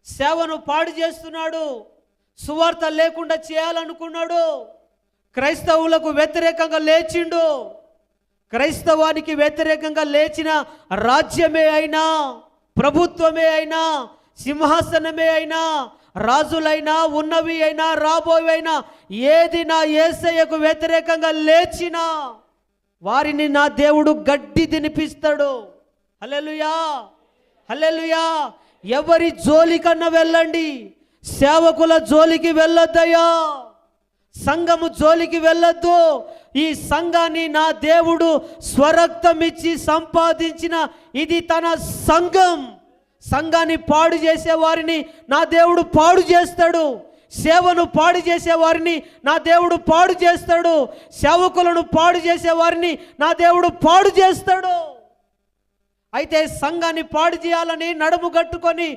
సేవను పాడు చేస్తున్నాడు, సువార్త లేకుండా చేయాలనుకున్నాడు, క్రైస్తవులకు వ్యతిరేకంగా లేచిండు. క్రైస్తవానికి వ్యతిరేకంగా లేచిన రాజ్యమే అయినా, ప్రభుత్వమే అయినా, సింహాసనమే అయినా, రాజులైనా, ఉన్నవి అయినా, రాబోయేవైనా ఏది నా యేసయ్యకు వ్యతిరేకంగా లేచినా వారిని నా దేవుడు గడ్డి తినిపిస్తాడు. హల్లెలూయా, హల్లెలూయా. ఎవరి జోలికన్నా వెళ్ళండి, సేవకుల జోలికి వెళ్ళొద్దయ్యా, సంఘము జోలికి వెళ్ళొద్దు. ఈ సంఘాన్ని నా దేవుడు స్వరక్తం ఇచ్చి సంపాదించిన ఇది తన సంఘం. సంఘాన్ని పాడు చేసే వారిని నా దేవుడు పాడు చేస్తాడు, సేవను పాడు చేసే వారిని నా దేవుడు పాడు చేస్తాడు, సేవకులను పాడు చేసే వారిని నా దేవుడు పాడు చేస్తాడు. అయితే సంఘాన్ని పాడు చేయాలని నడుము కట్టుకొని